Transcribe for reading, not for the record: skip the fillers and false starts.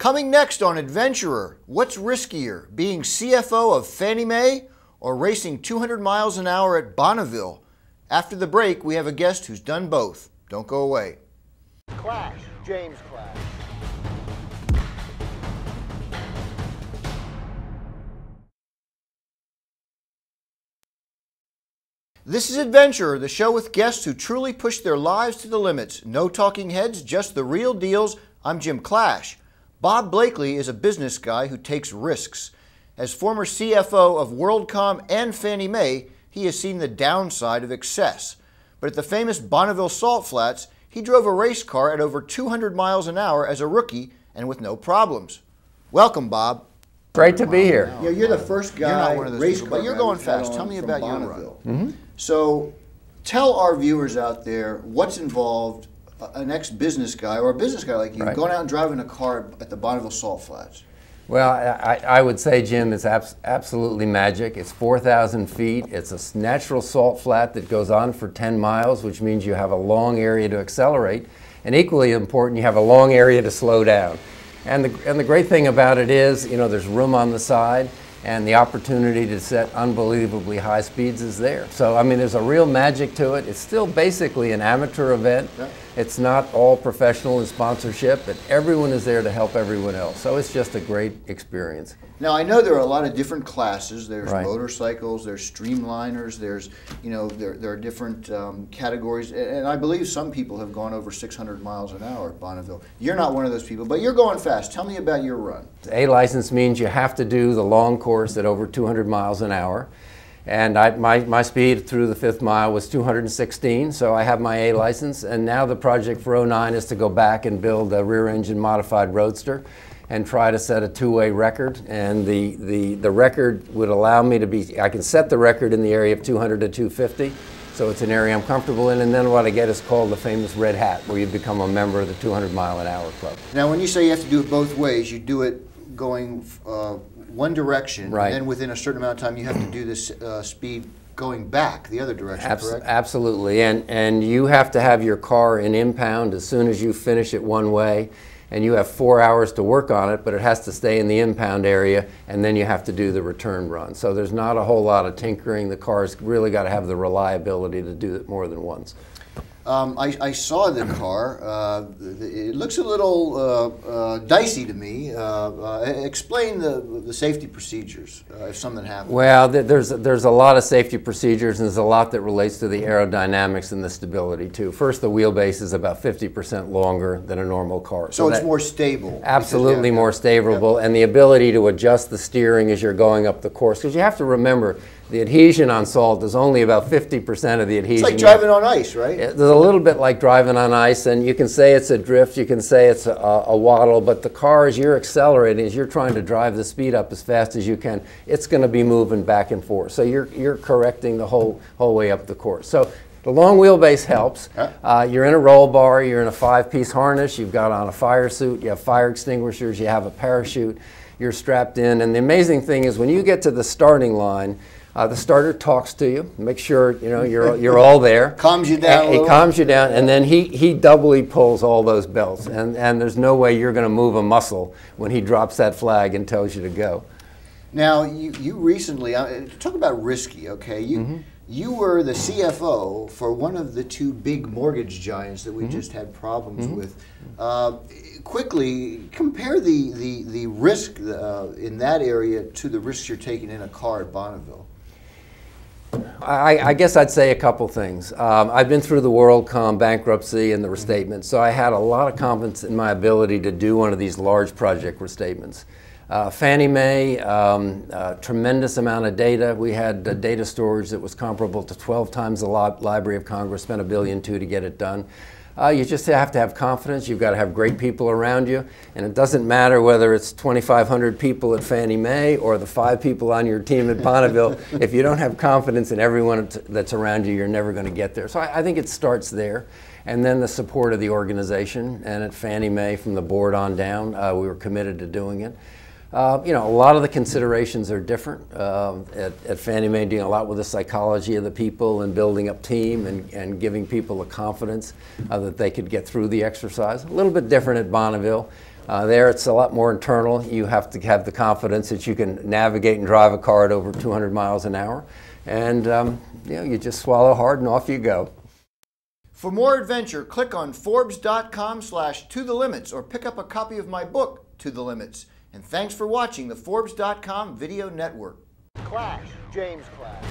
Coming next on Adventurer, what's riskier, being CFO of Fannie Mae or racing 200 miles an hour at Bonneville? After the break, we have a guest who's done both. Don't go away. Clash, James Clash. This is Adventurer, the show with guests who truly push their lives to the limits. No talking heads, just the real deals. I'm Jim Clash. Bob Blakely is a business guy who takes risks. As former CFO of Worldcom and Fannie Mae, he has seen the downside of excess. But at the famous Bonneville Salt Flats, he drove a race car at over 200 miles an hour as a rookie and with no problems. Welcome, Bob. Great to be here. Yeah, you're the first guy. You're not one of those race people, but you're going fast. Tell me about your run. So tell our viewers out there what's involved, an ex-business guy or a business guy like you, going out and driving a car at the Bonneville Salt Flats. Well, I would say, Jim, it's absolutely magic. It's 4,000 feet. It's a natural salt flat that goes on for 10 miles, which means you have a long area to accelerate. And equally important, you have a long area to slow down. And the great thing about it is, you know, there's room on the side, and the opportunity to set unbelievably high speeds is there. So, I mean, there's a real magic to it. It's still basically an amateur event. Yeah. It's not all professional and sponsorship, but everyone is there to help everyone else. So it's just a great experience. Now, I know there are a lot of different classes. There's motorcycles, there's streamliners, there's, you know, there are different categories. And I believe some people have gone over 600 miles an hour at Bonneville. You're not one of those people, but you're going fast. Tell me about your run. A license means you have to do the long course at over 200 miles an hour. And my speed through the 5th mile was 216, so I have my A license. And now the project for '09 is to go back and build a rear-engine modified roadster and try to set a two-way record. And the record would allow me to be, I can set the record in the area of 200 to 250, so it's an area I'm comfortable in. And then what I get is called the famous red hat, where you become a member of the 200 mile an hour club. Now, when you say you have to do it both ways, you do it going one direction, and then within a certain amount of time you have to do this speed going back the other direction, correct? Absolutely, and you have to have your car in impound as soon as you finish it one way, and you have 4 hours to work on it, but it has to stay in the impound area, and then you have to do the return run. So there's not a whole lot of tinkering. The car's really got to have the reliability to do it more than once. I saw the car. It looks a little dicey to me. Explain the safety procedures if something happens. Well, there's a lot of safety procedures, and there's a lot that relates to the aerodynamics and the stability too. First, the wheelbase is about 50% longer than a normal car. So it's more stable. Absolutely more stable, and the ability to adjust the steering as you're going up the course. Because you have to remember, the adhesion on salt is only about 50% of the adhesion. It's like driving on ice, right? There's a little bit like driving on ice, and you can say it's a drift, you can say it's a waddle, but the car, as you're accelerating, as you're trying to drive the speed up as fast as you can, it's going to be moving back and forth. So you're correcting the whole way up the course. So the long wheelbase helps. You're in a roll bar, you're in a 5-piece harness, you've got on a fire suit, you have fire extinguishers, you have a parachute, you're strapped in, and the amazing thing is when you get to the starting line, the starter talks to you, make sure you know you're all there. Calms you down. He calms you down, and then he doubly pulls all those belts, and there's no way you're going to move a muscle when he drops that flag and tells you to go. Now you recently talk about risky. Okay, you were the CFO for one of the two big mortgage giants that we just had problems with. Quickly compare the risk in that area to the risks you're taking in a car at Bonneville. I guess I'd say a couple things. I've been through the Worldcom bankruptcy and the restatement, so I had a lot of confidence in my ability to do one of these large project restatements. Fannie Mae, tremendous amount of data. We had data storage that was comparable to 12 times the Library of Congress, spent $1.2 billion to get it done. You just have to have confidence. You've got to have great people around you. And it doesn't matter whether it's 2,500 people at Fannie Mae or the 5 people on your team at Bonneville. If you don't have confidence in everyone that's around you, you're never going to get there. So I think it starts there. And then the support of the organization. And at Fannie Mae, from the board on down, we were committed to doing it. You know, a lot of the considerations are different. At Fannie Mae, doing a lot with the psychology of the people and building up team and giving people the confidence that they could get through the exercise. A little bit different at Bonneville. There it's a lot more internal. You have to have the confidence that you can navigate and drive a car at over 200 miles an hour. And you just swallow hard and off you go. For more adventure, click on Forbes.com/tothelimits or pick up a copy of my book, To the Limits. And thanks for watching the Forbes.com Video Network. Clash, James Clash.